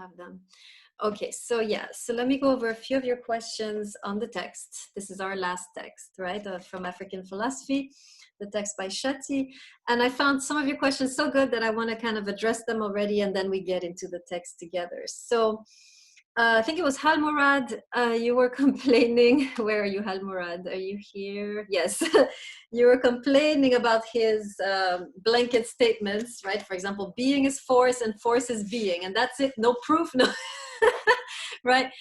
have them. Okay, so yeah, so let me go over a few of your questions on the text. This is our last text, right, from African philosophy, the text by Shutte. And I found some of your questions so good that I want to kind of address them already, and then we get into the text together. So I think it was Halmurad, you were complaining. Where are you, Halmurad? Are you here? Yes. You were complaining about his blanket statements, right? For example, being is force and force is being, and that's it, no proof, no. Right?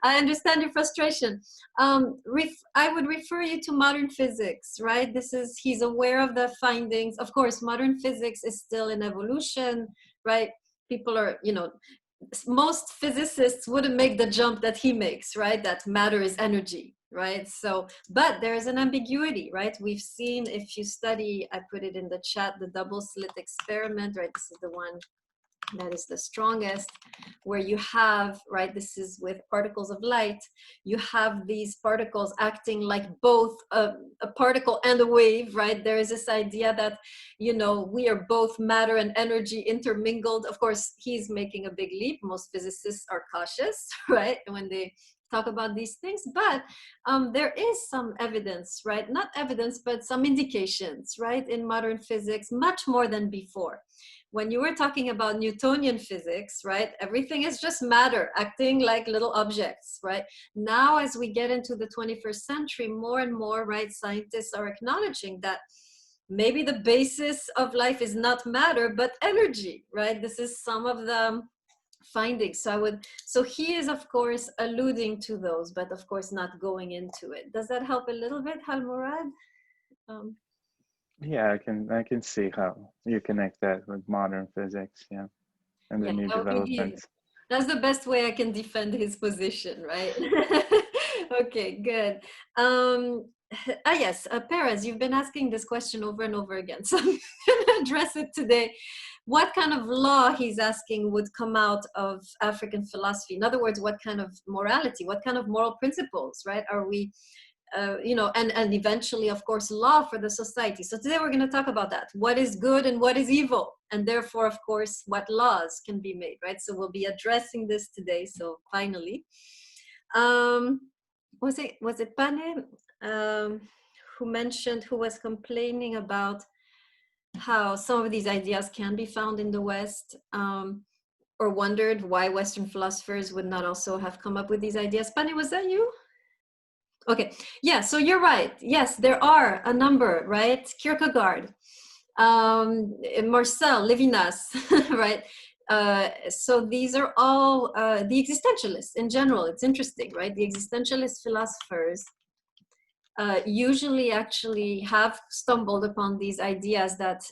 I understand your frustration. I would refer you to modern physics, right? He's aware of the findings. Of course, modern physics is still in evolution, right? People are, most physicists wouldn't make the jump that he makes, right? That matter is energy, right? So, but there is an ambiguity, right? We've seen, if you study, I put it in the chat, the double slit experiment, right? This is the one that is the strongest, where you have, right, this is with particles of light, you have these particles acting like both a particle and a wave, right? There is this idea that, we are both matter and energy intermingled. Of course, he's making a big leap. Most physicists are cautious, right, when they talk about these things, but there is some evidence, right? Not evidence, but some indications, right, in modern physics, much more than before. When you were talking about Newtonian physics, right, everything is just matter acting like little objects, right? Now, as we get into the 21st century, more and more, right, scientists are acknowledging that maybe the basis of life is not matter, but energy, right? This is some of the findings. So he is, of course, alluding to those, but of course not going into it. Does that help a little bit, Halmurad? Yeah, I can see how you connect that with modern physics, yeah, and the new developments. That's the best way I can defend his position, right? Okay, good. Yes, Perez, you've been asking this question over and over again, so I'm going to address it today. What kind of law, he's asking, would come out of African philosophy? In other words, what kind of morality, what kind of moral principles, right, are we, and eventually, of course, law for the society. So today we're going to talk about that. What is good and what is evil? And therefore, of course, what laws can be made, right? So we'll be addressing this today. So finally, was it Pane who was complaining about how some of these ideas can be found in the West, or wondered why Western philosophers would not also have come up with these ideas? Pane, was that you? Okay, yeah, so you're right. Yes, there are a number, right? Kierkegaard, Marcel, Levinas, right? So these are all the existentialists in general. It's interesting, right? The existentialist philosophers usually actually have stumbled upon these ideas that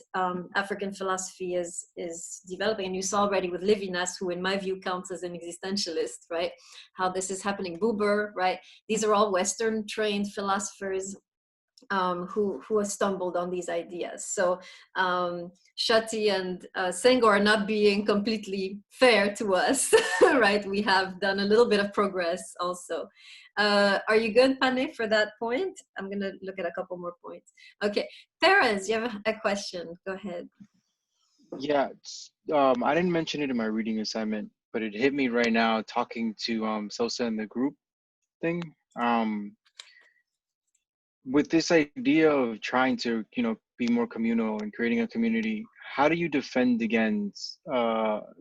African philosophy is developing. And you saw already with Levinas, who in my view counts as an existentialist, right? How this is happening. Buber, right? These are all Western trained philosophers who have stumbled on these ideas. So Shutte and Senghor are not being completely fair to us, right? We have done a little bit of progress also. Are you good, Pane, for that point? I'm going to look at a couple more points. Okay, Perez, you have a question. Go ahead. Yeah, I didn't mention it in my reading assignment, but it hit me right now talking to Sosa in the group thing. With this idea of trying to, be more communal and creating a community, how do you defend against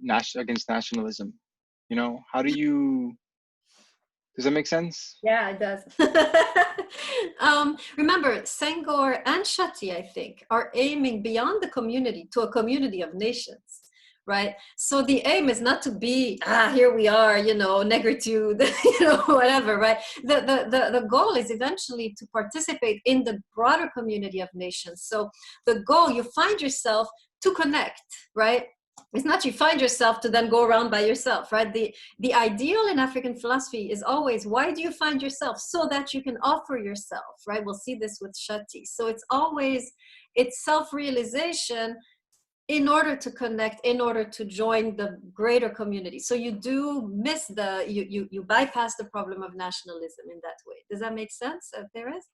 nationalism? How do you? Does that make sense? Yeah, it does. Remember, Senghor and Shutte, I think, are aiming beyond the community to a community of nations, right? So the aim is not to be, here we are, negritude, whatever, right? The goal is eventually to participate in the broader community of nations. So the goal, you find yourself to connect, right? It's not you find yourself to then go around by yourself, right? The ideal in African philosophy is always, why do you find yourself? So that you can offer yourself, right? We'll see this with Shutte. So it's self-realization in order to connect, in order to join the greater community. So you do miss you bypass the problem of nationalism in that way. Does that make sense, Perez?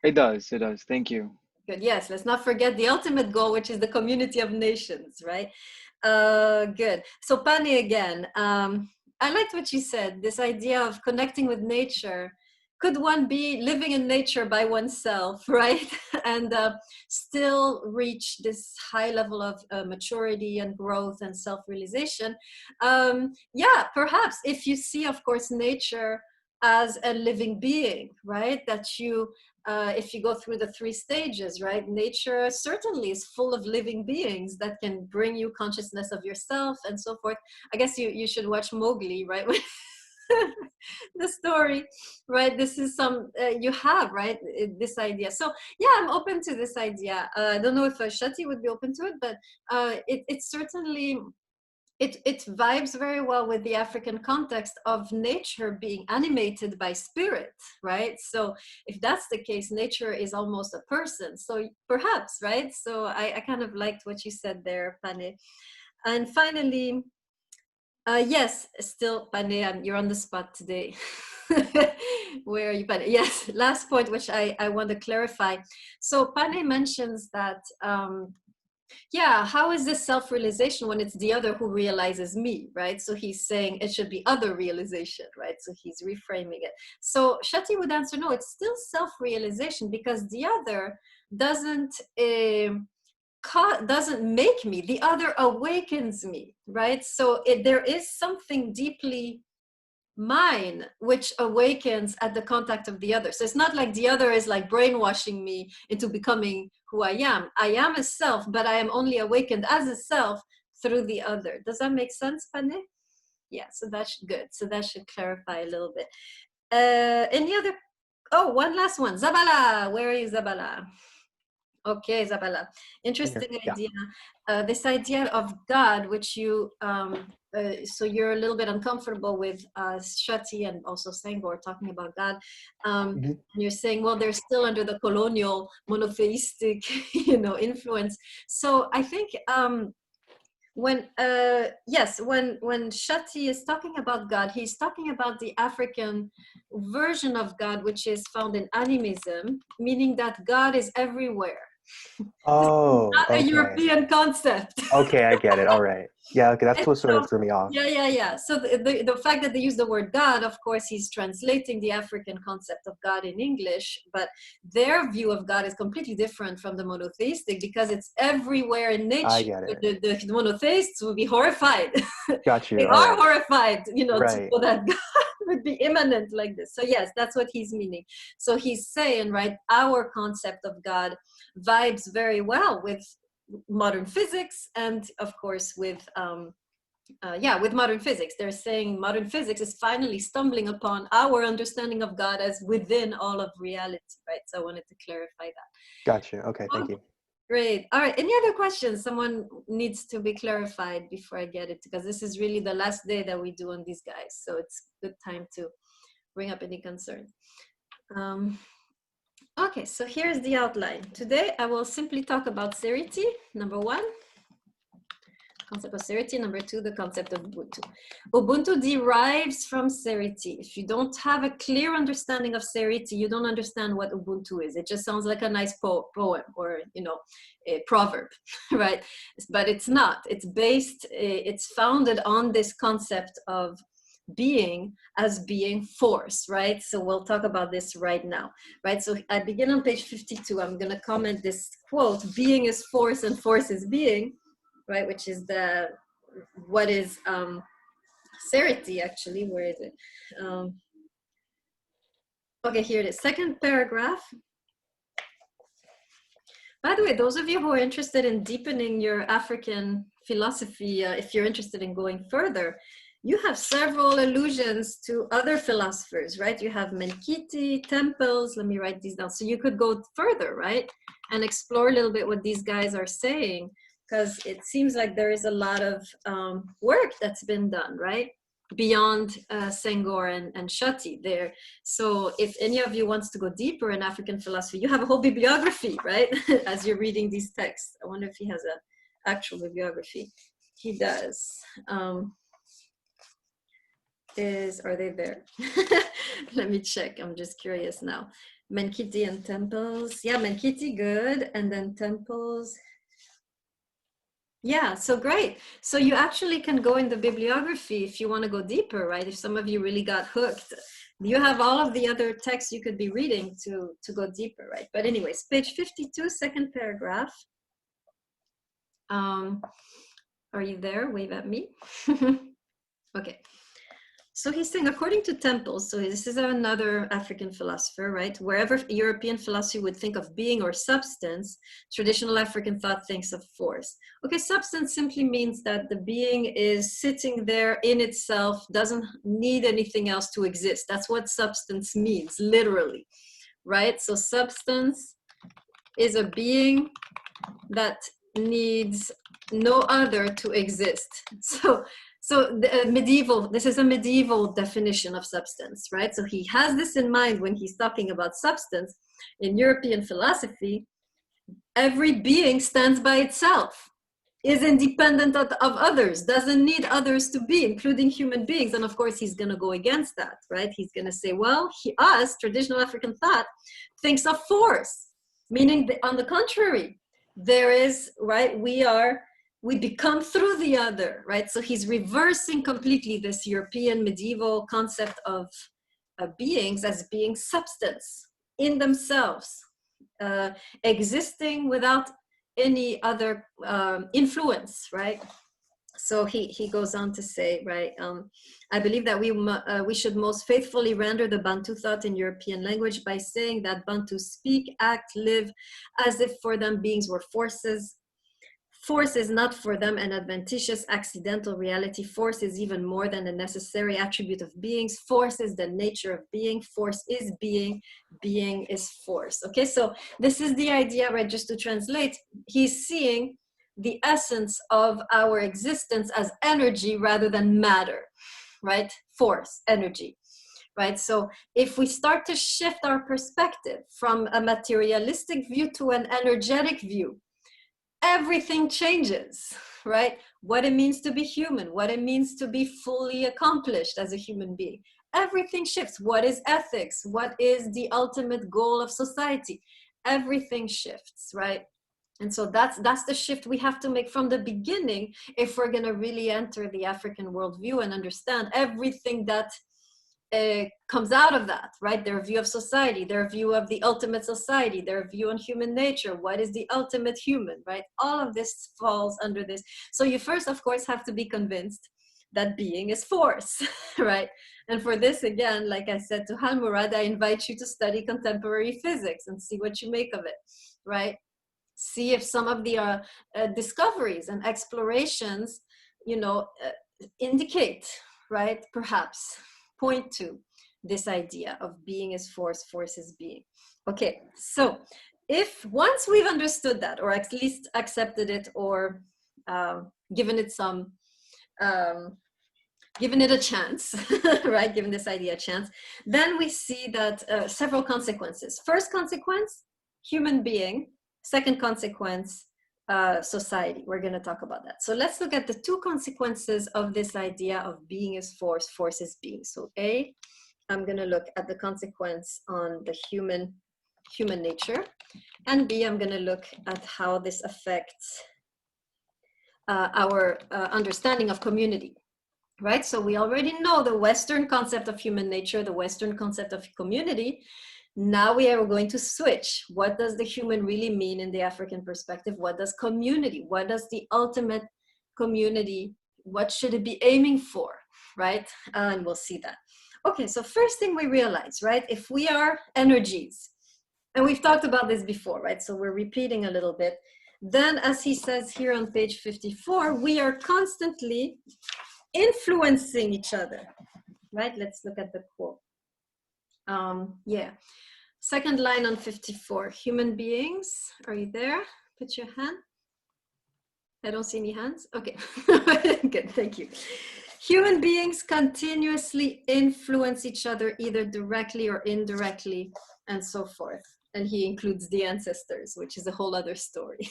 It does, thank you. Good, yes, let's not forget the ultimate goal, which is the community of nations, right? Good. So Pani again, I liked what you said, this idea of connecting with nature. Could one be living in nature by oneself, right? And still reach this high level of maturity and growth and self-realization? Yeah, perhaps, if you see, of course, nature as a living being, right? That you, if you go through the 3 stages, right? Nature certainly is full of living beings that can bring you consciousness of yourself and so forth. I guess you should watch Mowgli, right? The story, right? This is some, you have, right? This idea. So yeah, I'm open to this idea. I don't know if Shutte would be open to it, but it certainly, it vibes very well with the African context of nature being animated by spirit, right? So if that's the case, nature is almost a person. So perhaps, right? So I kind of liked what you said there, Pane. And finally, yes, still, Pane, you're on the spot today. Where are you, Pane? Yes, last point, which I want to clarify. So Pane mentions that, yeah, how is this self-realization when it's the other who realizes me, right? So he's saying it should be other realization, right? So he's reframing it. So Shutte would answer, no, it's still self-realization, because the other doesn't make me, the other awakens me, right? So there is something deeply mine which awakens at the contact of the other. So it's not like the other is like brainwashing me into becoming who I am. I am a self, but I am only awakened as a self through the other. Does that make sense, Pane? Yeah, so that's good. So that should clarify a little bit. Any other? Oh, one last one. Zabala, where are you, Zabala? Okay, Isabella, interesting idea. This idea of God, which you, so you're a little bit uncomfortable with Shutte and also Senghor talking about God. And you're saying, well, they're still under the colonial monotheistic, influence. So I think when Shutte is talking about God, he's talking about the African version of God, which is found in animism, meaning that God is everywhere. Oh, Not a European concept. Okay, I get it. All right. Yeah, okay, that's what sort of threw me off. Yeah. So the fact that they use the word God, of course, he's translating the African concept of God in English, but their view of God is completely different from the monotheistic, because it's everywhere in nature. I get it. The monotheists would be horrified. Got you. They are horrified, to know that God would be immanent like this. So yes, that's what he's meaning. So he's saying, right, our concept of God vibes very well with modern physics, and of course with with modern physics. They're saying modern physics is finally stumbling upon our understanding of God as within all of reality, right? So I wanted to clarify that. Gotcha. Okay, thank you. Great. All right, any other questions? Someone needs to be clarified before I get it, because this is really the last day that we do on these guys, so it's good time to bring up any concerns. Okay, so here's the outline. Today, I will simply talk about serity, number 1, concept of serity, number 2, the concept of Ubuntu. Ubuntu derives from serity. If you don't have a clear understanding of serity, you don't understand what Ubuntu is. It just sounds like a nice poem or, a proverb, right? But it's not. It's founded on this concept of being as being force, right? So we'll talk about this right now, right? So I begin on page 52. I'm going to comment this quote: being is force and force is being, right? Which is what is serity, actually. Where is it? Okay, here it is. Second paragraph. By the way, those of you who are interested in deepening your African philosophy, if you're interested in going further, you have several allusions to other philosophers, right? You have Menkiti, Temples. Let me write these down. So you could go further, right? And explore a little bit what these guys are saying, because it seems like there is a lot of work that's been done, right? Beyond Senghor and Shutte there. So if any of you wants to go deeper in African philosophy, you have a whole bibliography, right? As you're reading these texts. I wonder if he has an actual bibliography. He does. Are they there? Let me check. I'm just curious now. Menkiti and Temples. Yeah, Menkiti, good. And then Temples. Yeah, so great. So you actually can go in the bibliography if you want to go deeper, right? If some of you really got hooked, you have all of the other texts you could be reading to go deeper, right? But anyways, page 52, second paragraph. Are you there? Wave at me. Okay. So he's saying, according to Temples, so this is another African philosopher, right? Wherever European philosophy would think of being or substance, traditional African thought thinks of force. Okay, substance simply means that the being is sitting there in itself, doesn't need anything else to exist. That's what substance means, literally, right? So substance is a being that needs no other to exist. So this is a medieval definition of substance, right? So he has this in mind when he's talking about substance. In European philosophy, every being stands by itself, is independent of others, doesn't need others to be, including human beings. And of course, he's going to go against that, right? He's going to say, well, us, traditional African thought, thinks of force, meaning on the contrary, there is, right, we become through the other, right? So he's reversing completely this European medieval concept of beings as being substance in themselves, existing without any other influence, right? So he goes on to say, right, I believe that we should most faithfully render the Bantu thought in European language by saying that Bantu speak, act, live as if for them beings were forces. Force is not for them an adventitious accidental reality. Force is even more than a necessary attribute of beings. Force is the nature of being. Force is being. Being is force. Okay, so this is the idea, right? Just to translate, he's seeing the essence of our existence as energy rather than matter, right? Force, energy. Right? So if we start to shift our perspective from a materialistic view to an energetic view, everything changes, right? What it means to be human, what it means to be fully accomplished as a human being. Everything shifts. What is ethics? What is the ultimate goal of society? Everything shifts, right? And so that's the shift we have to make from the beginning if we're going to really enter the African worldview and understand everything that comes out of that, right? Their view of society, their view of the ultimate society, their view on human nature, what is the ultimate human, right? All of this falls under this. So you first, of course, have to be convinced that being is force, right? And for this, again, like I said to Halmurad, I invite you to study contemporary physics and see what you make of it, right? See if some of the discoveries and explorations, indicate, right, perhaps point to this idea of being is force, force is being. Okay, so if once we've understood that, or at least accepted it, or given it some, given it a chance, right, given this idea a chance, then we see that several consequences. First consequence, human being. Second consequence, society. We're going to talk about that. So let's look at the two consequences of this idea of being is force, force is being. So A, I'm going to look at the consequence on the human nature, and B, I'm going to look at how this affects our understanding of community, right? So we already know the Western concept of human nature, the Western concept of community. Now we are going to switch. What does the human really mean in the African perspective? What does community? What does the ultimate community, what should it be aiming for, right? And we'll see that. Okay, so first thing we realize, right? If we are energies, and we've talked about this before, right? So we're repeating a little bit. Then as he says here on page 54, we are constantly influencing each other, right? Let's look at the quote. Yeah. Second line on 54, human beings, are you there? Put your hand. I don't see any hands. Okay, good, thank you. Human beings continuously influence each other, either directly or indirectly, and so forth. And he includes the ancestors, which is a whole other story.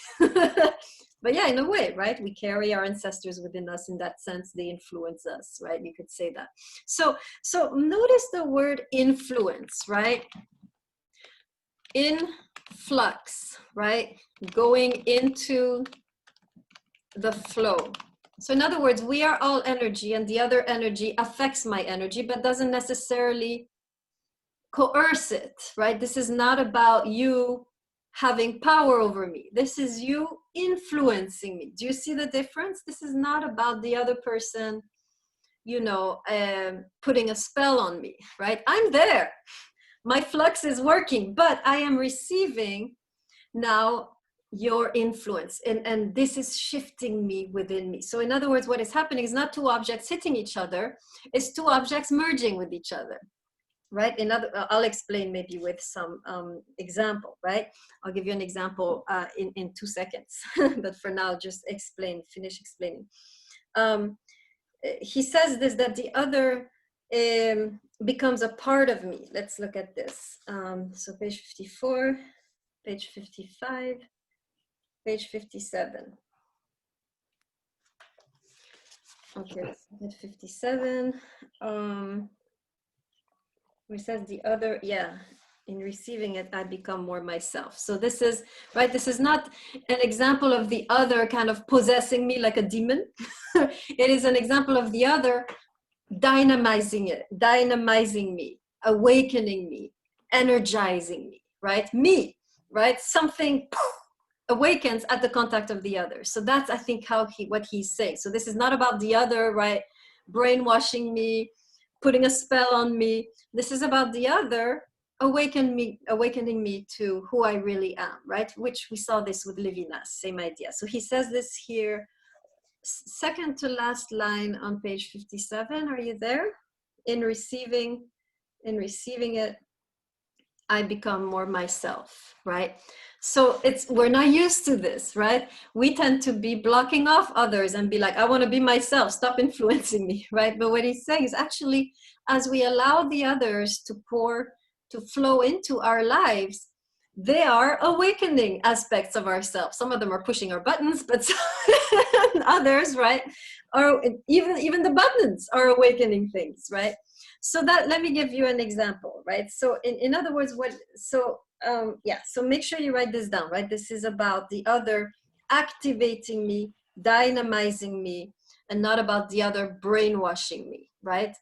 But yeah, in a way, right? We carry our ancestors within us in that sense. They influence us, right? You could say that. So notice the word influence, right? In flux, right? Going into the flow. So in other words, we are all energy, and the other energy affects my energy, but doesn't necessarily coerce it, right? This is not about you having power over me. This is you influencing me. Do you see the difference? This is not about the other person, you know, putting a spell on me, right? I'm there. My flux is working, but I am receiving now your influence, and this is shifting me within me. So in other words, what is happening is not two objects hitting each other, it's two objects merging with each other, right? I'll explain maybe with some example, right? I'll give you an example in 2 seconds, but for now, just finish explaining. He says this, that the other becomes a part of me. Let's look at this. So page 54, page 55, page 57. Okay, let's look at 57. Where it says the other, yeah, in receiving it, I become more myself. So this is, right, this is not an example of the other kind of possessing me like a demon. It is an example of the other dynamizing me, awakening me, energizing me, right? Me, right? Something awakens at the contact of the other. So that's, I think, what he's saying. So this is not about the other, right? Brainwashing me, putting a spell on me. This is about the other awakening me to who I really am, right? Which we saw this with Levinas, same idea. So he says this here, second to last line on page 57. Are you there? In receiving it, I become more myself, right? So we're not used to this, right? We tend to be blocking off others and be like, I want to be myself, stop influencing me, right? But what he's saying is actually, as we allow the others to flow into our lives, they are awakening aspects of ourselves. Some of them are pushing our buttons, but others, right, are even the buttons are awakening things, right? So let me give you an example, right? So in other words, so make sure you write this down, right? This is about the other activating me, dynamizing me, and not about the other brainwashing me, right?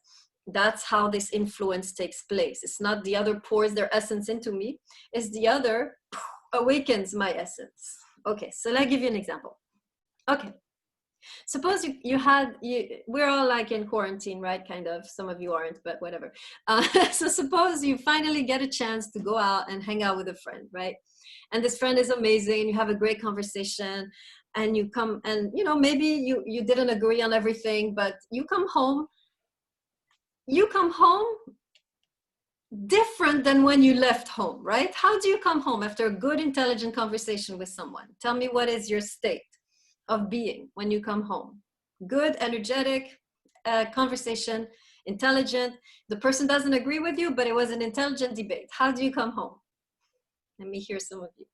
That's how this influence takes place. It's not the other pours their essence into me, it's the other awakens my essence. Okay, so let me give you an example. Okay, suppose we're all like in quarantine, right? Kind of, some of you aren't, but whatever. So suppose you finally get a chance to go out and hang out with a friend, right? And this friend is amazing, you have a great conversation, and you come, and maybe you didn't agree on everything, but you come home different than when you left home, right? How do you come home after a good, intelligent conversation with someone? Tell me, what is your state of being when you come home? Good, energetic conversation, intelligent. The person doesn't agree with you, but it was an intelligent debate. How do you come home? Let me hear some of you.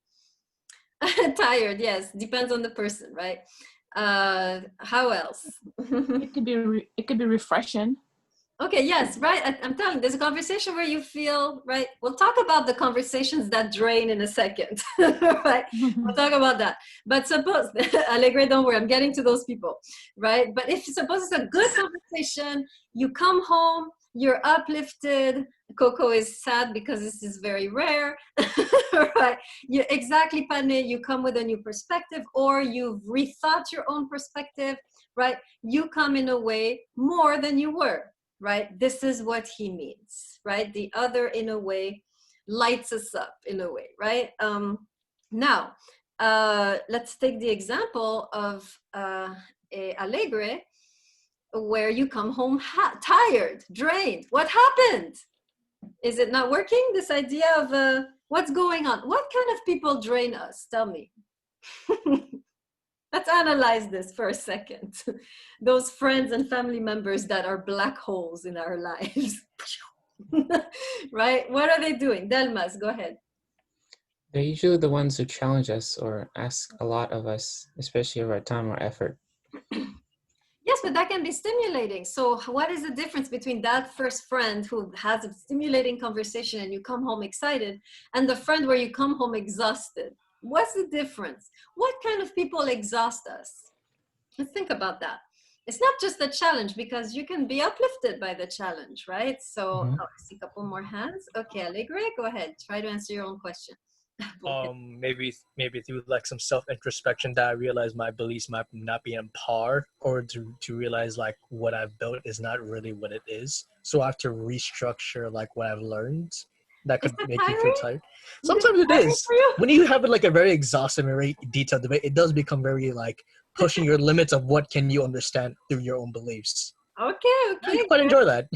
Tired, yes, depends on the person, right? How else? It could be refreshing. Okay, yes, right. I'm telling you, there's a conversation where you feel, right? We'll talk about the conversations that drain in a second, right? We'll talk about that. But suppose, Allegre, don't worry, I'm getting to those people, right? But if suppose it's a good conversation, you come home, you're uplifted. Coco is sad because this is very rare, right? Exactly, Pane, you come with a new perspective, or you've rethought your own perspective, right? You come in a way more than you were. Right? This is what he means, right? The other, in a way, lights us up in a way, right? Now, let's take the example of Alegre, where you come home tired, drained. What happened? Is it not working? This idea of what's going on? What kind of people drain us? Tell me. Let's analyze this for a second. Those friends and family members that are black holes in our lives, right? What are they doing? Delmas, go ahead. They're usually the ones who challenge us or ask a lot of us, especially of our time or effort. Yes, but that can be stimulating. So what is the difference between that first friend who has a stimulating conversation and you come home excited, and the friend where you come home exhausted? What's the difference? What kind of people exhaust us? Let's think about that. It's not just a challenge, because you can be uplifted by the challenge, right? So Mhm. I see a couple more hands. Okay, Allegre, go ahead. Try to answer your own question. Maybe through like some self-introspection that I realize my beliefs might not be on par, or to realize like what I've built is not really what it is. So I have to restructure like what I've learned. That Is could that make you feel tiring? tired. Is it Sometimes it tiring is. for you? When you have like a very exhaustive and very detailed debate, it does become very like pushing your limits of what can you understand through your own beliefs. Okay, I okay. quite enjoy that.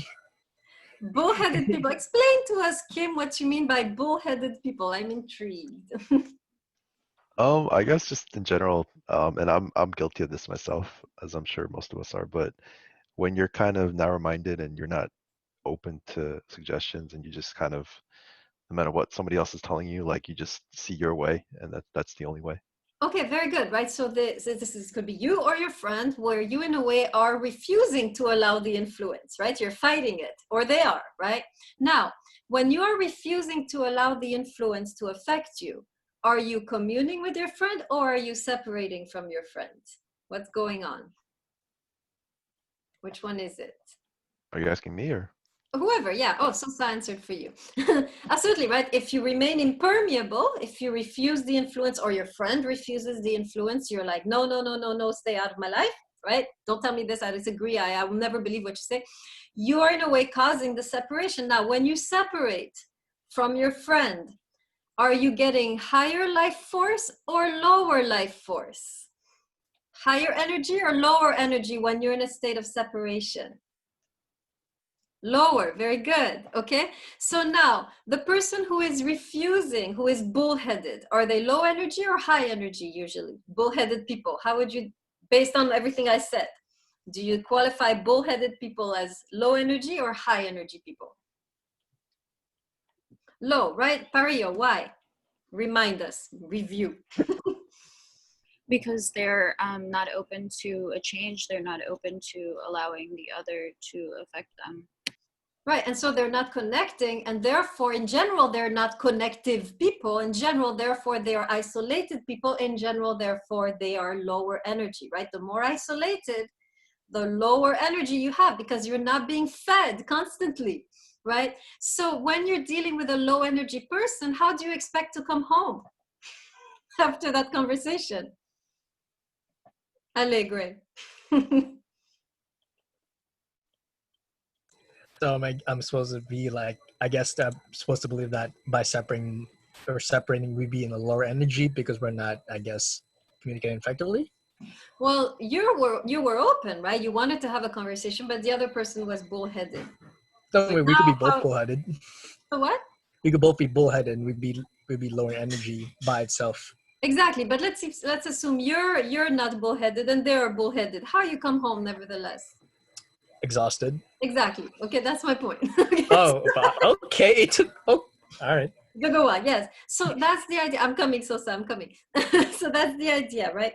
Bullheaded people. Explain to us, Kim, what you mean by bullheaded people. I'm intrigued. I guess just in general, and I'm guilty of this myself, as I'm sure most of us are, but when you're kind of narrow-minded and you're not open to suggestions and you just kind of, no matter what somebody else is telling you, like you just see your way and that's the only way. Okay, very good, right? So this could be you or your friend, where you in a way are refusing to allow the influence, right? You're fighting it, or they are, right? Now, when you are refusing to allow the influence to affect you, are you communing with your friend, or are you separating from your friend? What's going on? Which one is it? Are you asking me or? Whoever, yeah. Oh, Sosa answered for you. Absolutely, right? If you remain impermeable, if you refuse the influence, or your friend refuses the influence, you're like, no, no, no, no, no, stay out of my life, right? Don't tell me this, I disagree, I will never believe what you say. You are in a way causing the separation. Now, when you separate from your friend, are you getting higher life force or lower life force? Higher energy or lower energy when you're in a state of separation? Lower, very good. Okay, so now the person who is refusing, who is bullheaded, are they low energy or high energy? Usually bullheaded people, how would you, based on everything I said, do you qualify bullheaded people as low energy or high energy people? Low, right? Pario, why? Remind us, review. Because they're not open to a change. They're not open to allowing the other to affect them. Right, and so they're not connecting, and therefore, in general, they're not connective people. In general, therefore, they are isolated people. In general, therefore, they are lower energy, right? The more isolated, the lower energy you have, because you're not being fed constantly, right? So when you're dealing with a low energy person, how do you expect to come home after that conversation? Allegre. So I'm supposed to be like, I guess I'm supposed to believe that by separating we be in a lower energy because we're not, I guess, communicating effectively. Well, you were open, right? You wanted to have a conversation, but the other person was bullheaded. No, But we could be now, both bullheaded. so what? We could both be bullheaded and we'd be lower energy by itself. Exactly, but let's assume you're not bullheaded and they're bullheaded. How you come home nevertheless? Exhausted. Exactly. Okay, that's my point. Oh, okay. Oh, all right. Go on. Yes. So that's the idea. I'm coming, Sosa. I'm coming. So that's the idea, right?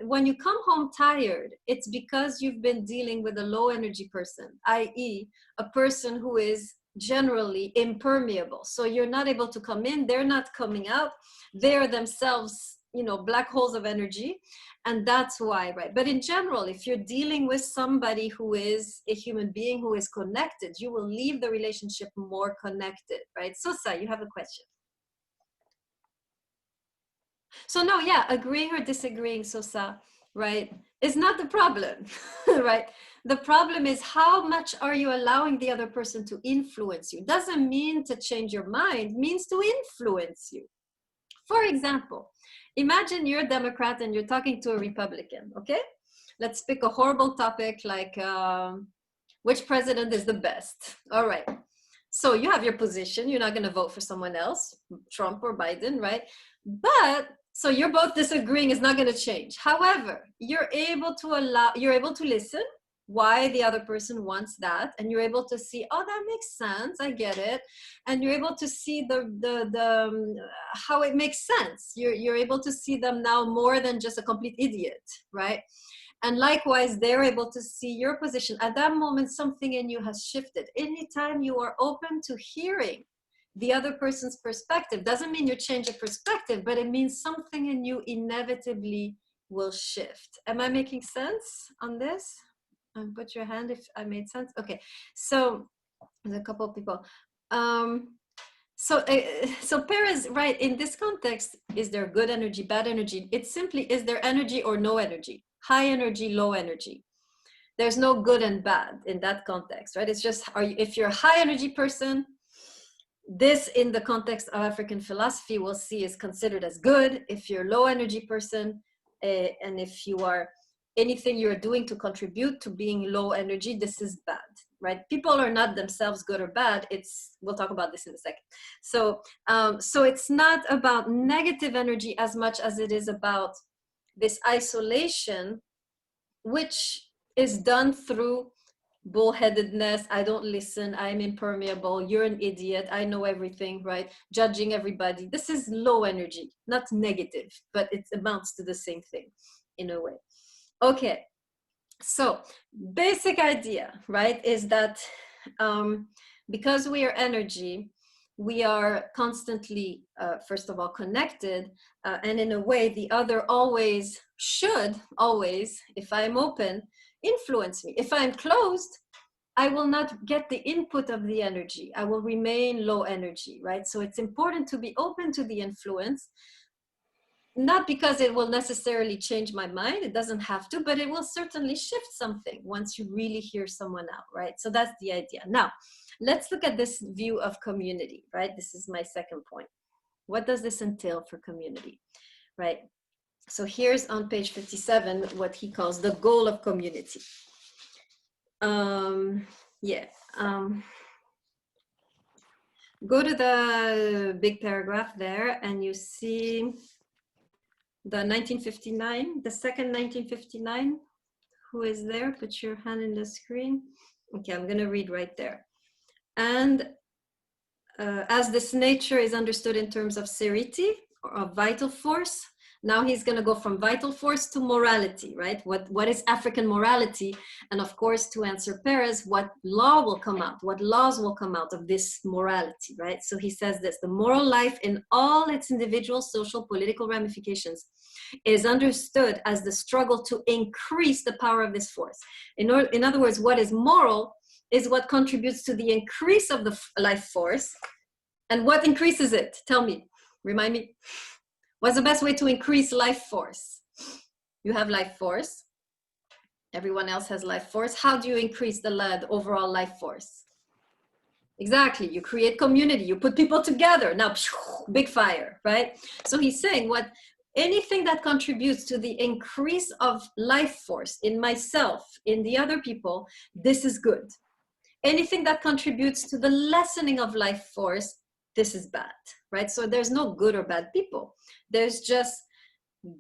When you come home tired, it's because you've been dealing with a low energy person, i.e., a person who is generally impermeable. So you're not able to come in. They're not coming out. They're themselves, black holes of energy. And that's why, right? But in general, if you're dealing with somebody who is a human being who is connected, you will leave the relationship more connected, right? Sosa, you have a question. So no, yeah, agreeing or disagreeing, Sosa, right, is not the problem, right? The problem is how much are you allowing the other person to influence you? Doesn't mean to change your mind, means to influence you. For example, imagine you're a Democrat and you're talking to a Republican, okay? Let's pick a horrible topic like which president is the best? All right. So you have your position. You're not going to vote for someone else, Trump or Biden, right? But so you're both disagreeing is not going to change. However, you're able to listen why the other person wants that, and you're able to see, oh, that makes sense, I get it, and you're able to see the how it makes sense. You're able to see them now more than just a complete idiot, right? And likewise, they're able to see your position. At that moment, something in you has shifted. Anytime you are open to hearing the other person's perspective, doesn't mean you change a perspective, but it means something in you inevitably will shift. Am I making sense on this? Put your hand if I made sense. Okay, so there's a couple of people. So Perez, right, in this context, is there good energy, bad energy? It's simply, is there energy or no energy? High energy, low energy. There's no good and bad in that context, right? It's just, if you're a high energy person, this in the context of African philosophy we'll see is considered as good. If you're a low energy person, and if you are, anything you're doing to contribute to being low energy, this is bad, right? People are not themselves good or bad. We'll talk about this in a second. So, so it's not about negative energy as much as it is about this isolation, which is done through bullheadedness. I don't listen, I'm impermeable, you're an idiot, I know everything, right? Judging everybody. This is low energy, not negative, but it amounts to the same thing in a way. Okay, so basic idea, right, is that because we are energy, we are constantly, first of all, connected, and in a way, the other always should, always, if I'm open, influence me. If I'm closed, I will not get the input of the energy. I will remain low energy, right? So it's important to be open to the influence, not because it will necessarily change my mind, it doesn't have to, but it will certainly shift something once you really hear someone out, right? So that's the idea. Now, let's look at this view of community, right? This is my second point. What does this entail for community, right? So here's on page 57, what he calls the goal of community. Go to the big paragraph there and you see the 1959, the second 1959, who is there? Put your hand in the screen. Okay, I'm gonna read right there. And as this nature is understood in terms of serity or of vital force, now he's going to go from vital force to morality, right? What is African morality? And of course, to answer Perez, what law will come out? What laws will come out of this morality, right? So he says this: the moral life in all its individual, social, political ramifications is understood as the struggle to increase the power of this force. In other words, what is moral is what contributes to the increase of the life force. And what increases it? Tell me, remind me. What's the best way to increase life force? You have life force. Everyone else has life force. How do you increase the overall life force? Exactly, you create community, you put people together. Now, big fire, right? So he's saying anything that contributes to the increase of life force in myself, in the other people, this is good. Anything that contributes to the lessening of life force, this is bad, right? So there's no good or bad people. There's just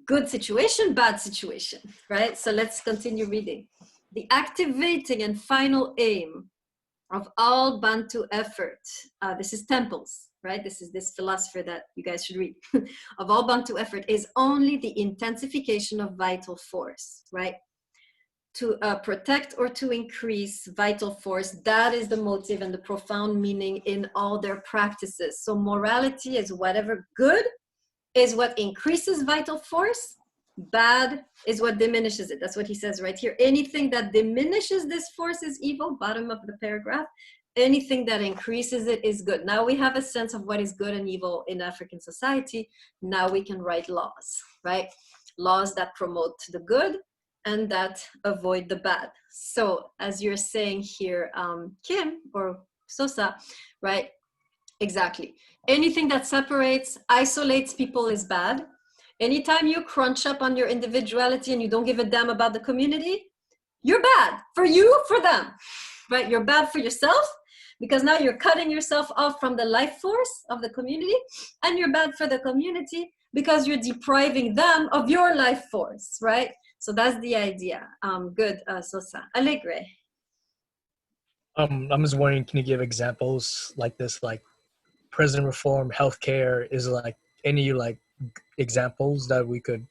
good situation, bad situation, right? So let's continue reading. The activating and final aim of all Bantu effort, this is Temples, right? This is this philosopher that you guys should read, of all Bantu effort is only the intensification of vital force, right? To protect or to increase vital force, that is the motive and the profound meaning in all their practices. So morality is whatever good is what increases vital force, bad is what diminishes it. That's what he says right here. Anything that diminishes this force is evil, bottom of the paragraph. Anything that increases it is good. Now we have a sense of what is good and evil in African society. Now we can write laws, right? Laws that promote the good and that avoid the bad. So as you're saying here, Kim or Sosa, right? Exactly. Anything that separates, isolates people is bad. Anytime you crunch up on your individuality and you don't give a damn about the community, you're bad for you, for them, right? You're bad for yourself because now you're cutting yourself off from the life force of the community, and you're bad for the community because you're depriving them of your life force, right? So that's the idea. Good, Sosa. Alegre. I'm just wondering, can you give examples like this, like prison reform, healthcare? Is like any like examples that we could,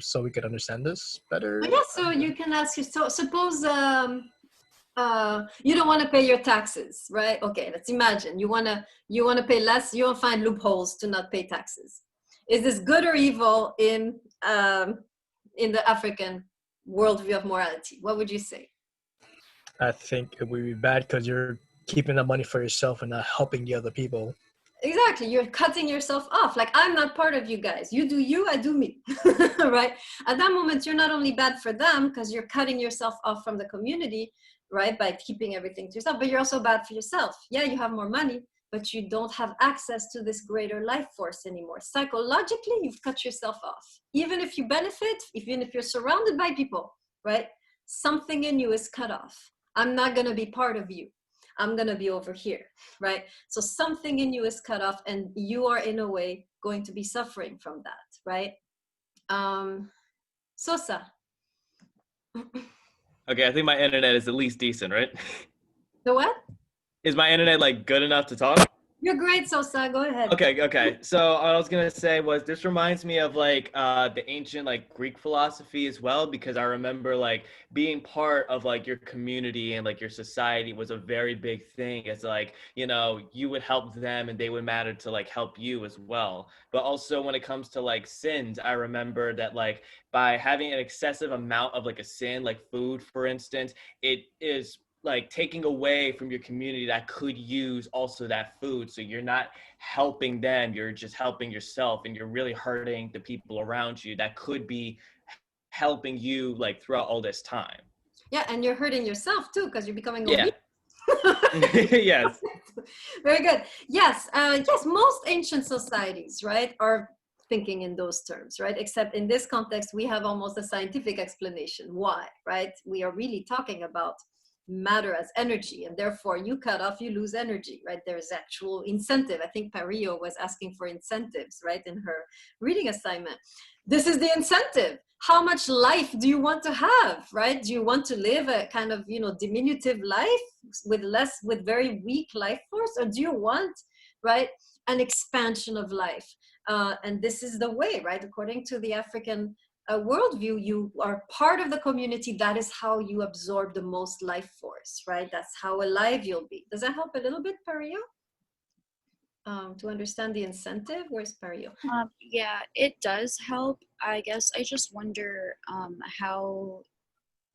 so we could understand this better? Yeah, so you can ask yourself, suppose you don't want to pay your taxes, right? Okay, let's imagine you want to pay less, you will find loopholes to not pay taxes. Is this good or evil in in the African worldview of morality? What would you say? I think it would be bad because you're keeping the money for yourself and not helping the other people. Exactly, you're cutting yourself off. Like, I'm not part of you guys. You do you, I do me. Right? At that moment, you're not only bad for them because you're cutting yourself off from the community, right, by keeping everything to yourself, but you're also bad for yourself. Yeah, you have more money, but you don't have access to this greater life force anymore. Psychologically, you've cut yourself off. Even if you benefit, even if you're surrounded by people, right, something in you is cut off. I'm not going to be part of you. I'm going to be over here, right? So something in you is cut off, and you are in a way going to be suffering from that, right? Sosa. Okay, I think my internet is at least decent, right? The what? Is my internet like good enough to talk? You're great, Sosa. Go ahead. Okay. So what I was gonna say was this reminds me of like the ancient like Greek philosophy as well, because I remember like being part of like your community and like your society was a very big thing. It's like, you know, you would help them and they would matter to like help you as well. But also when it comes to like sins, I remember that like by having an excessive amount of like a sin, like food, for instance, it is like taking away from your community that could use also that food. So you're not helping them, you're just helping yourself, and you're really hurting the people around you that could be helping you like throughout all this time. Yeah, and you're hurting yourself too because you're becoming Yeah. obese. Yes. Very good. Yes, yes, most ancient societies, right, are thinking in those terms, right? Except in this context, we have almost a scientific explanation. Why, right? We are really talking about matter as energy, and therefore you cut off, you lose energy, right? There's actual incentive. I think Parillo was asking for incentives, right, in her reading assignment. This is the incentive. How much life do you want to have, right? Do you want to live a kind of, you know, diminutive life with very weak life force, or do you want, right, an expansion of life? And this is the way, right? According to the African worldview, you are part of the community. That is how you absorb the most life force, right? That's how alive you'll be. Does that help a little bit, Parillo? To understand the incentive? Where's Parillo? Yeah, it does help. I guess I just wonder how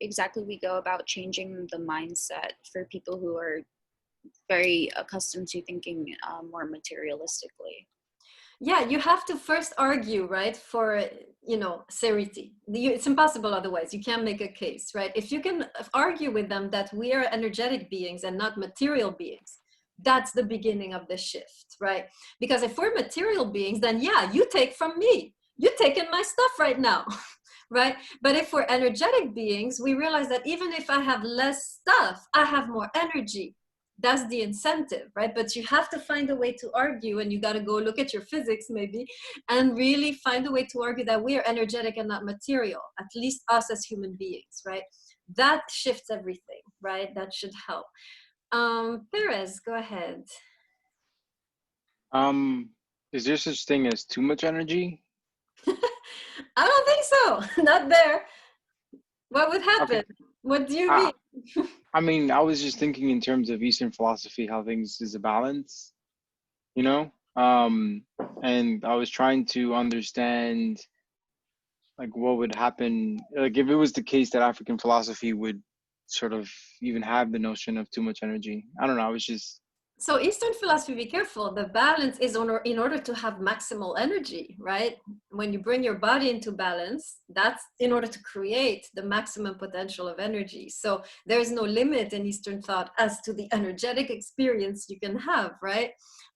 exactly we go about changing the mindset for people who are very accustomed to thinking more materialistically. Yeah, you have to first argue, right, for, you know, serity. It's impossible otherwise. You can't make a case, right? If you can argue with them that we are energetic beings and not material beings, that's the beginning of the shift, right? Because if we're material beings, then yeah, you take from me. You're taking my stuff right now, right? But if we're energetic beings, we realize that even if I have less stuff, I have more energy. That's the incentive, right? But you have to find a way to argue, and you got to go look at your physics maybe and really find a way to argue that we are energetic and not material, at least us as human beings, right? That shifts everything, right? That should help. Perez, go ahead. Is there such thing as too much energy? I don't think so. Not there. What would happen? Okay. What do you mean? I mean, I was just thinking in terms of Eastern philosophy, how things is a balance, you know? And I was trying to understand like what would happen, like if it was the case that African philosophy would sort of even have the notion of too much energy. I don't know, I was just... So Eastern philosophy, be careful. The balance is in order to have maximal energy, right? When you bring your body into balance, that's in order to create the maximum potential of energy. So there's no limit in Eastern thought as to the energetic experience you can have, right?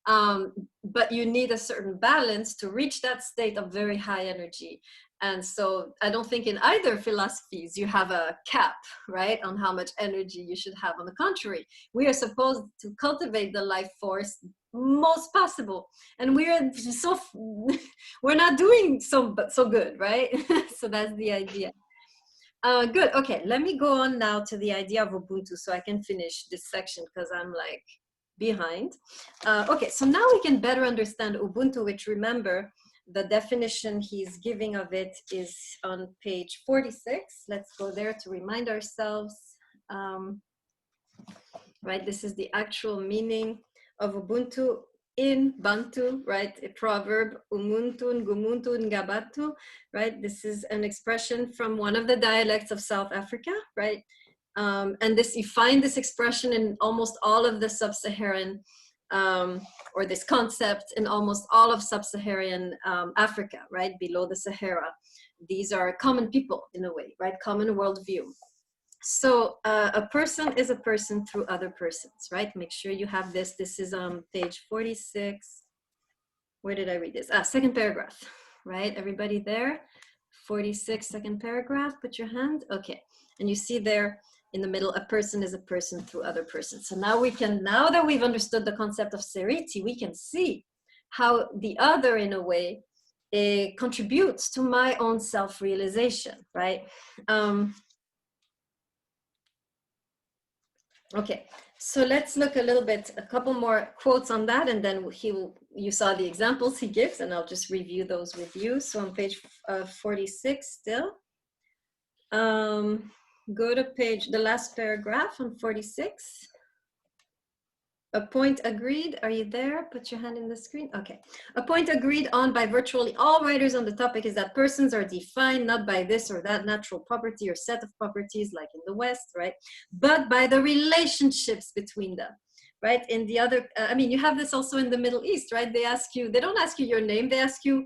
But you need a certain balance to reach that state of very high energy. And so I don't think in either philosophies you have a cap, right, on how much energy you should have. On the contrary, we are supposed to cultivate the life force most possible. And we're not doing so good, right? So that's the idea. Good. Okay, let me go on now to the idea of Ubuntu so I can finish this section because I'm like behind. Okay, so now we can better understand Ubuntu, which, remember, the definition he's giving of it is on page 46. Let's go there to remind ourselves. Right, this is the actual meaning of Ubuntu. in Bantu, right? A proverb, umuntu, gumuntu, ngabatu, right? This is an expression from one of the dialects of South Africa, right? And this, you find this expression in almost all of the sub-Saharan, or this concept in almost all of sub-Saharan Africa, right? Below the Sahara. These are common people in a way, right? Common worldview. So a person is a person through other persons, right? Make sure you have this. This is on page 46. Where did I read this? Second paragraph, right? Everybody there? 46, second paragraph, put your hand. Okay, and you see there in the middle, a person is a person through other persons. So now we can, now that we've understood the concept of seriti, we can see how the other, in a way, contributes to my own self-realization, right? Okay, so let's look a little bit, a couple more quotes on that, and then you saw the examples he gives, and I'll just review those with you. So on page 46 still, go to page, the last paragraph on 46. A point agreed, are you there? Put your hand in the screen, okay. A point agreed on by virtually all writers on the topic is that persons are defined not by this or that natural property or set of properties like in the West, right? But by the relationships between them, right? In the other, I mean, you have this also in the Middle East, right? They ask you, they don't ask you your name, they ask you,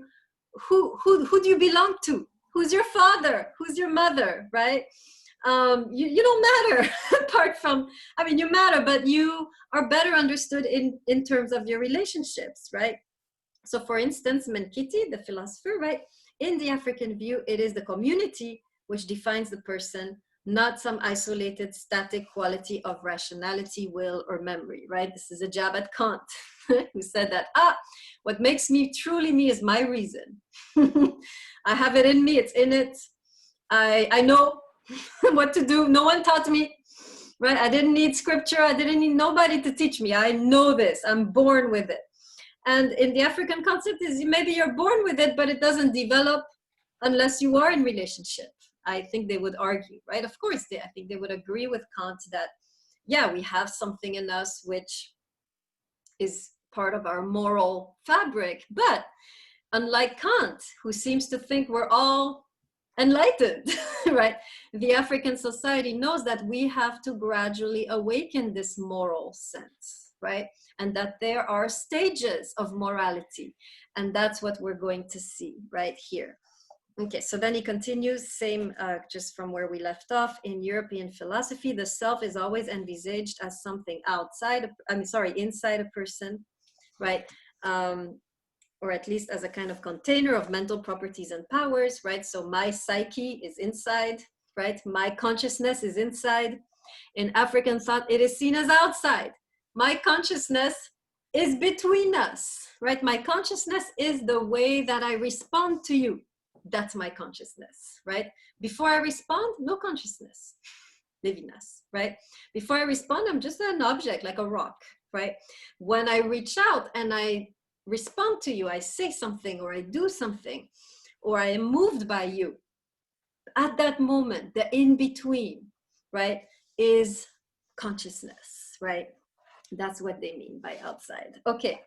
who do you belong to? Who's your father? Who's your mother, right? You don't matter apart from, I mean, you matter, but you are better understood in terms of your relationships, right? So for instance, Menkiti, the philosopher, right? In the African view, it is the community which defines the person, not some isolated static quality of rationality, will, or memory, right? This is a jab at Kant, who said that, what makes me truly me is my reason. I have it in me, it's in it. I know what to do. No one taught me, right? I didn't need scripture. I didn't need nobody to teach me. I know this. I'm born with it. And in the African concept is maybe you're born with it, but it doesn't develop unless you are in relationship. I think they would argue, right? Of course, I think they would agree with Kant that, yeah, we have something in us which is part of our moral fabric. But unlike Kant, who seems to think we're all enlightened, right? The African society knows that we have to gradually awaken this moral sense, right? And that there are stages of morality. And that's what we're going to see right here. Okay, so then he continues, same, just from where we left off. In European philosophy, the self is always envisaged as something outside, inside a person, right? Or at least as a kind of container of mental properties and powers, right? So my psyche is inside, right? My consciousness is inside. In African thought, it is seen as outside. My consciousness is between us, right? My consciousness is the way that I respond to you. That's my consciousness, right? Before I respond, no consciousness, livingness, right? Before I respond, I'm just an object, like a rock, right? When I reach out and I respond to you, I say something or I do something, or I am moved by you, at that moment, the in-between, right, is consciousness, right? That's what they mean by outside. Okay,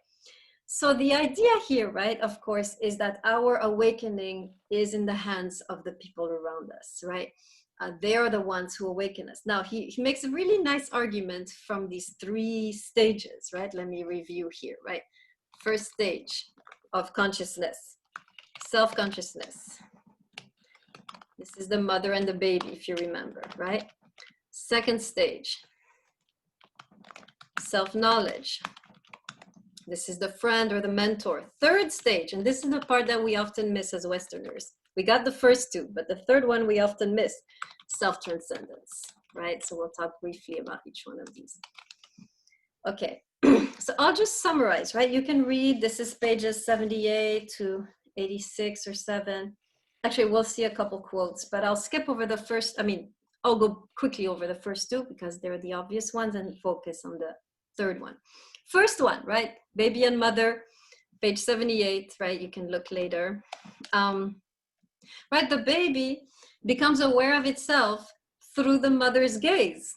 so the idea here, right, of course, is that our awakening is in the hands of the people around us, right? They are the ones who awaken us. Now, he makes a really nice argument from these 3 stages, right? Let me review here, right? First stage of consciousness, self-consciousness. This is the mother and the baby, if you remember, right? Second stage, self-knowledge. This is the friend or the mentor. Third stage, and this is the part that we often miss as Westerners. We got the first 2, but the third one we often miss, self-transcendence, right? So we'll talk briefly about each one of these. Okay, so I'll just summarize, right? You can read, this is pages 78 to 86 or 7. Actually, we'll see a couple quotes, but I'll skip over the first, I'll go quickly over the first 2 because they're the obvious ones and focus on the third one. First one, right? Baby and mother, page 78, right? You can look later. Right, the baby becomes aware of itself through the mother's gaze.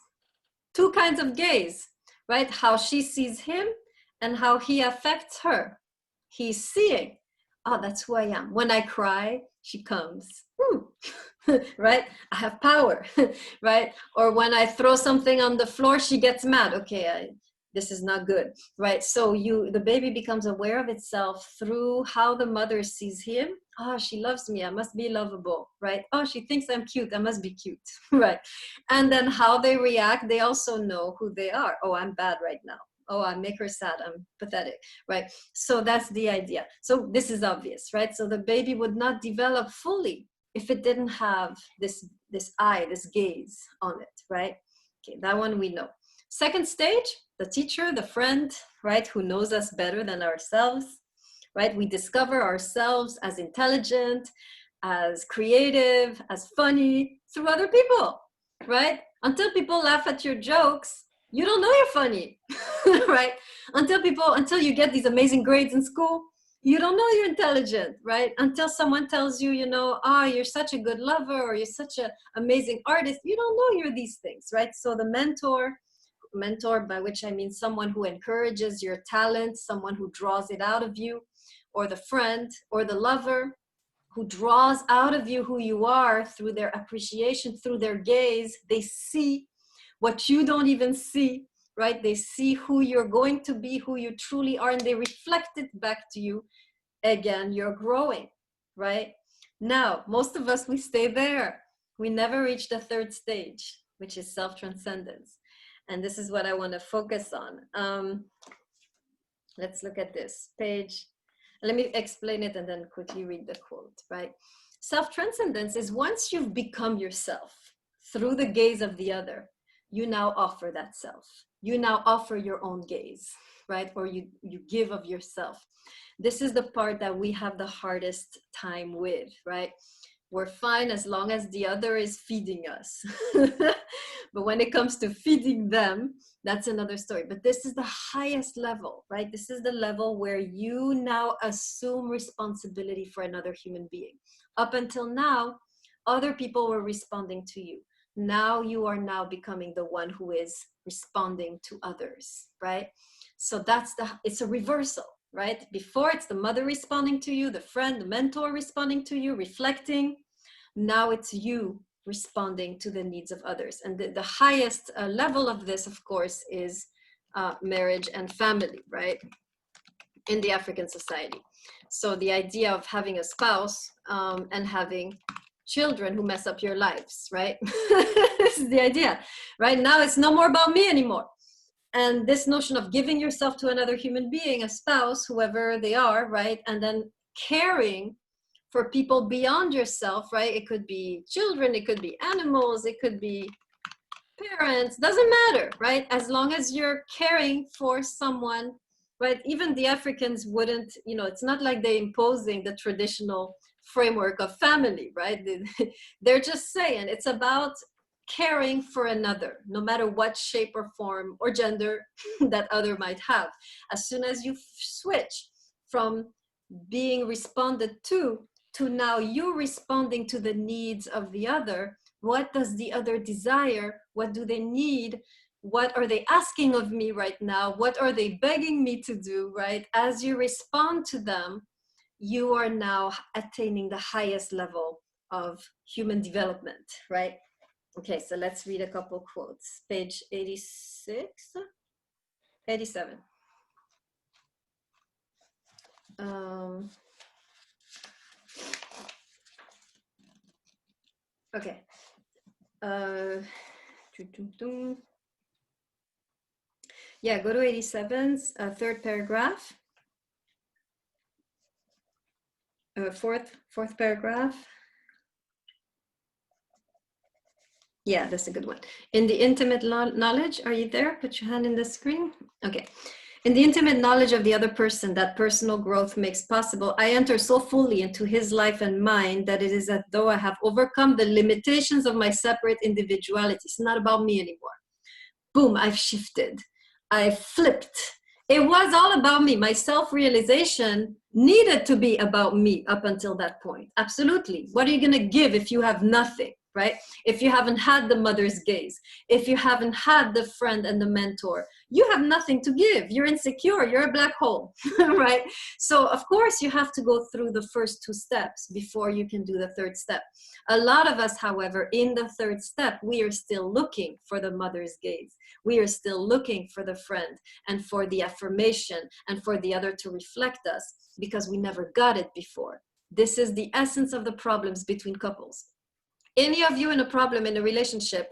2 kinds of gaze, right? How she sees him and how he affects her. He's seeing, oh, that's who I am. When I cry, she comes. Right? I have power, right? Or when I throw something on the floor, she gets mad. Okay, this is not good, right? So the baby becomes aware of itself through how the mother sees him. Oh, she loves me, I must be lovable, right? Oh, she thinks I'm cute, I must be cute, right? And then how they react, they also know who they are. Oh, I'm bad right now. Oh, I make her sad, I'm pathetic, right? So that's the idea. So this is obvious, right? So the baby would not develop fully if it didn't have this eye, this gaze on it, right? Okay, that one we know. Second stage, the teacher, the friend, right, who knows us better than ourselves, right? We discover ourselves as intelligent, as creative, as funny through other people, right? Until people laugh at your jokes, you don't know you're funny, right? Until you get these amazing grades in school, you don't know you're intelligent, right? Until someone tells you, you know, you're such a good lover, or you're such an amazing artist, you don't know you're these things, right? So the mentor, by which I mean someone who encourages your talent, someone who draws it out of you, or the friend or the lover who draws out of you who you are through their appreciation, through their gaze. They see what you don't even see, right? They see who you're going to be, who you truly are, and they reflect it back to you. Again, you're growing, right? Now, most of us, we stay there. We never reach the third stage, which is self-transcendence. And this is what I want to focus on. Let's look at this page. Let me explain it and then quickly read the quote, right? Self-transcendence is once you've become yourself through the gaze of the other, you now offer that self. You now offer your own gaze, right? Or you give of yourself. This is the part that we have the hardest time with, right? We're fine as long as the other is feeding us. But when it comes to feeding them, that's another story. But this is the highest level, right? This is the level where you now assume responsibility for another human being. Up until now, other people were responding to you. Now you are now becoming the one who is responding to others, right? So it's a reversal, right? Before, it's the mother responding to you, the friend, the mentor responding to you, reflecting. Now it's you responding to the needs of others. And the highest level of this, of course, is marriage and family, right? In the African society. So the idea of having a spouse and having children who mess up your lives, right? This is the idea, right? Now it's no more about me anymore. And this notion of giving yourself to another human being, a spouse, whoever they are, right? And then caring for people beyond yourself, right? It could be children, it could be animals, it could be parents, doesn't matter, right? As long as you're caring for someone, right? Even the Africans wouldn't, you know, it's not like they're imposing the traditional framework of family, right? They're just saying it's about caring for another, no matter what shape or form or gender that other might have. As soon as you switch from being responded to now you responding to the needs of the other, what does the other desire? What do they need? What are they asking of me right now? What are they begging me to do, right? As you respond to them, you are now attaining the highest level of human development, right? Okay, so let's read a couple quotes. Page 86, 87. Okay. Yeah, go to 87's third paragraph. Fourth paragraph. Yeah, that's a good one. In the intimate knowledge, are you there? Put your hand in the screen. Okay. In the intimate knowledge of the other person that personal growth makes possible, I enter so fully into his life and mine that it is as though I have overcome the limitations of my separate individuality. It's not about me anymore. Boom, I've shifted. I flipped. It was all about me. My self-realization needed to be about me up until that point. Absolutely. What are you going to give if you have nothing? right? If you haven't had the mother's gaze, if you haven't had the friend and the mentor, you have nothing to give. You're insecure, you're a black hole, right? So of course you have to go through the first 2 steps before you can do the 3rd step. A lot of us, however, in the 3rd step, we are still looking for the mother's gaze. We are still looking for the friend and for the affirmation and for the other to reflect us, because we never got it before. This is the essence of the problems between couples. Any of you in a problem in a relationship,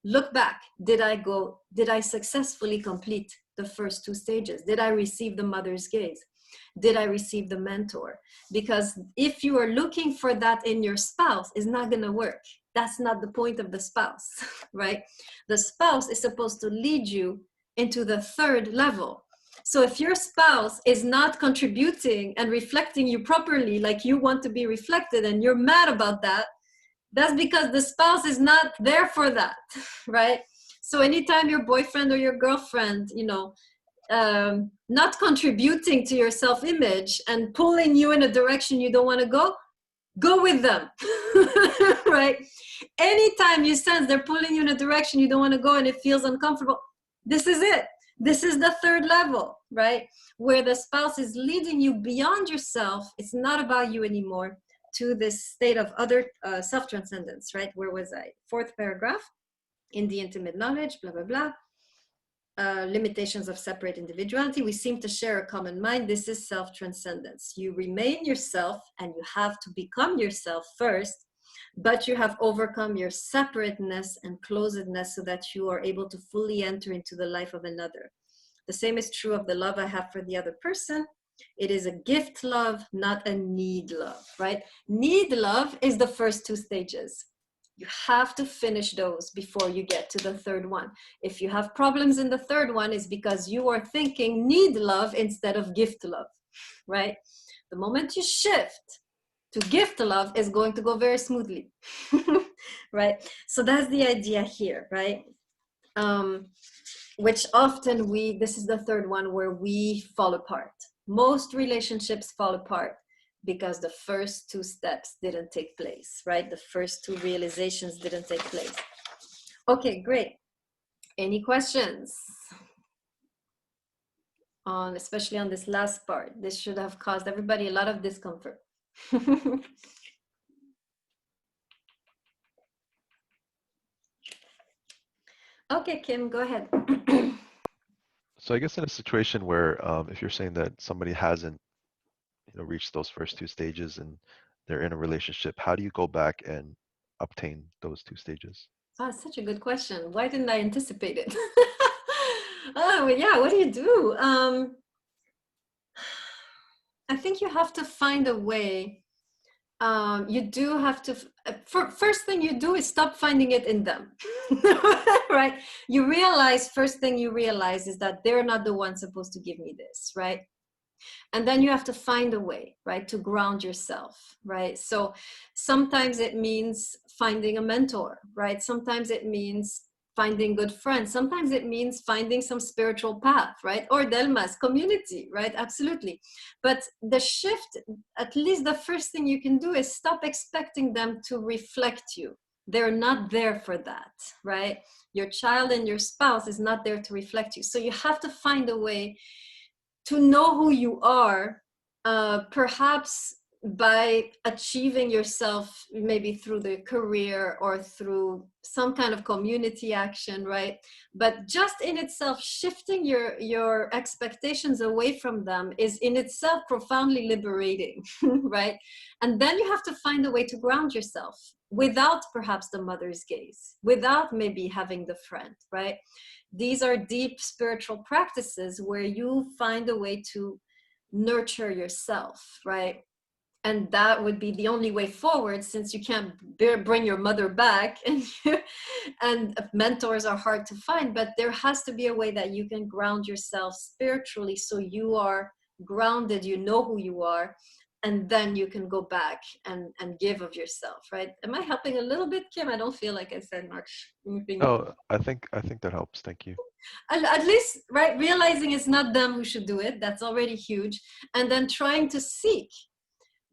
look back. Did I successfully complete the first 2 stages? Did I receive the mother's gaze? Did I receive the mentor? Because if you are looking for that in your spouse, it's not going to work. That's not the point of the spouse, right? The spouse is supposed to lead you into the 3rd level. So if your spouse is not contributing and reflecting you properly like you want to be reflected, and you're mad about that, that's because the spouse is not there for that, right? So anytime your boyfriend or your girlfriend, not contributing to your self-image and pulling you in a direction you don't want to go with them, right? Anytime you sense they're pulling you in a direction you don't want to go and it feels uncomfortable, this is it. This is the 3rd level, right? Where the spouse is leading you beyond yourself. It's not about you anymore, to this state of other self-transcendence, right? Where was I? 4th paragraph. In the intimate knowledge, blah, blah, blah. Limitations of separate individuality. We seem to share a common mind. This is self-transcendence. You remain yourself and you have to become yourself first, but you have overcome your separateness and closedness so that you are able to fully enter into the life of another. The same is true of the love I have for the other person. It is a gift love, not a need love, right? Need love is the first 2 stages. You have to finish those before you get to the 3rd one. If you have problems in the 3rd one, it's because you are thinking need love instead of gift love, right? The moment you shift to gift love, is going to go very smoothly, right? So that's the idea here, right? Which often this is the 3rd one where we fall apart. Most relationships fall apart because the first 2 steps didn't take place, right? The first 2 realizations didn't take place. Okay, great. Any questions especially on this last part? This should have caused everybody a lot of discomfort. Okay, Kim, go ahead. So I guess in a situation where if you're saying that somebody hasn't reached those first 2 stages and they're in a relationship, how do you go back and obtain those 2 stages? Oh, such a good question. Why didn't I anticipate it? Oh, well, yeah, what do you do? I think you have to find a way. You do have to, first thing you do is stop finding it in them, right? First thing you realize is that they're not the ones supposed to give me this, right? And then you have to find a way, right, to ground yourself, right? So sometimes it means finding a mentor, right? Sometimes it means finding good friends. Sometimes it means finding some spiritual path, right? Or Delma's community, right? Absolutely. But the shift, at least the first thing you can do is stop expecting them to reflect you. They're not there for that, right? Your child and your spouse is not there to reflect you. So you have to find a way to know who you are, perhaps by achieving yourself, maybe through the career or through some kind of community action, right? But just in itself, shifting your expectations away from them is in itself profoundly liberating, right? And then you have to find a way to ground yourself without perhaps the mother's gaze, without maybe having the friend, right? These are deep spiritual practices where you find a way to nurture yourself, right? And that would be the only way forward, since you can't bring your mother back, and mentors are hard to find, but there has to be a way that you can ground yourself spiritually, so you are grounded, you know who you are, and then you can go back and give of yourself, right? Am I helping a little bit, Kim? I don't feel like I said much. Oh, I think that helps. Thank you. At least, right, realizing it's not them who should do it, that's already huge. And then trying to seek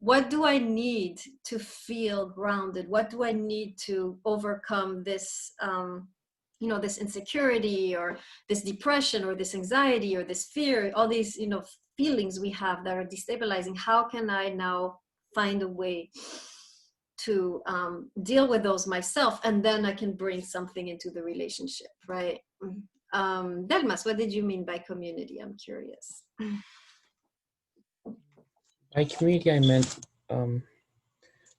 what do I need to feel grounded? What do I need to overcome this, you know, this insecurity or this depression or this anxiety or this fear, all these, you know, feelings we have that are destabilizing? How can I now find a way to deal with those myself, and then I can bring something into the relationship, right? Delmas, what did you mean by community? I'm curious. By community, I meant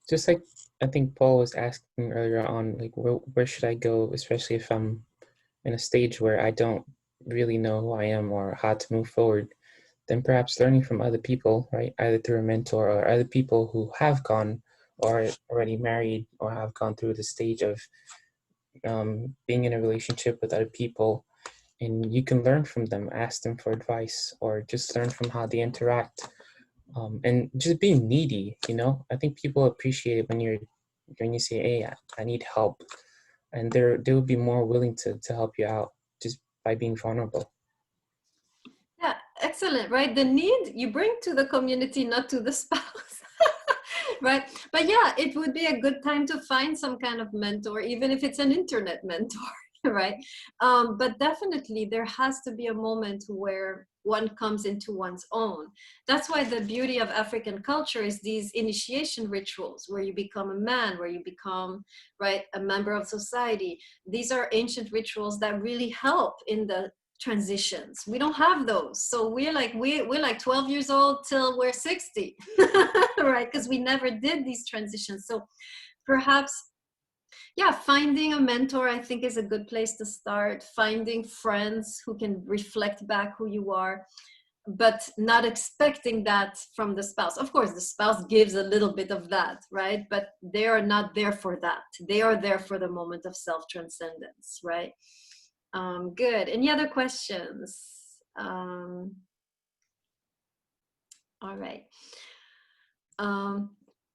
just like I think Paul was asking earlier on, like where should I go, especially if I'm in a stage where I don't really know who I am or how to move forward. Then perhaps learning from other people, right? Either through a mentor or other people who have gone or are already married or have gone through the stage of being in a relationship with other people. And you can learn from them, ask them for advice, or just learn from how they interact. And just being needy, you know? I think people appreciate it when you say, hey, I need help. And they will be more willing to help you out just by being vulnerable. Yeah, excellent, right? The need you bring to the community, not to the spouse. Right? But yeah, it would be a good time to find some kind of mentor, even if it's an internet mentor, right? But definitely there has to be a moment where one comes into one's own. That's why the beauty of African culture is these initiation rituals where you become a man, where you become, right, a member of society. These are ancient rituals that really help in the transitions. We don't have those, so we're like 12 years old till we're 60. Right, because we never did these transitions. So perhaps, yeah, finding a mentor, I think, is a good place to start. Finding friends who can reflect back who you are, but not expecting that from the spouse. Of course, the spouse gives a little bit of that, right? But they are not there for that. They are there for the moment of self-transcendence, right? Good. Any other questions? All right.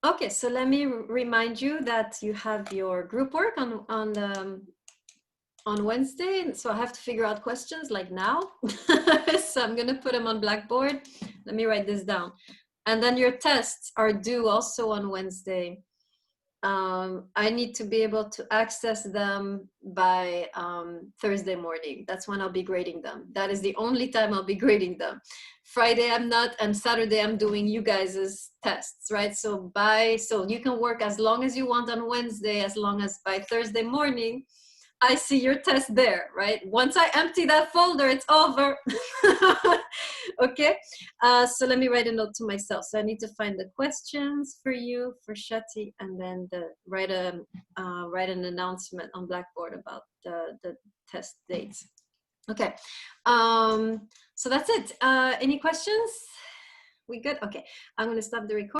Okay, so let me remind you that you have your group work on Wednesday. So I have to figure out questions like now. So I'm gonna put them on Blackboard. Let me write this down. And then your tests are due also on Wednesday. I need to be able to access them by Thursday morning. That's when I'll be grading them. That is the only time I'll be grading them. Friday I'm not, and Saturday I'm doing you guys' tests, right? So you can work as long as you want on Wednesday, as long as by Thursday morning I see your test there, right? Once I empty that folder, it's over. Okay, so let me write a note to myself. So I need to find the questions for you, for Shutte, and then write an announcement on Blackboard about the test dates. Okay, so that's it. Any questions? We good? Okay, I'm gonna stop the recording.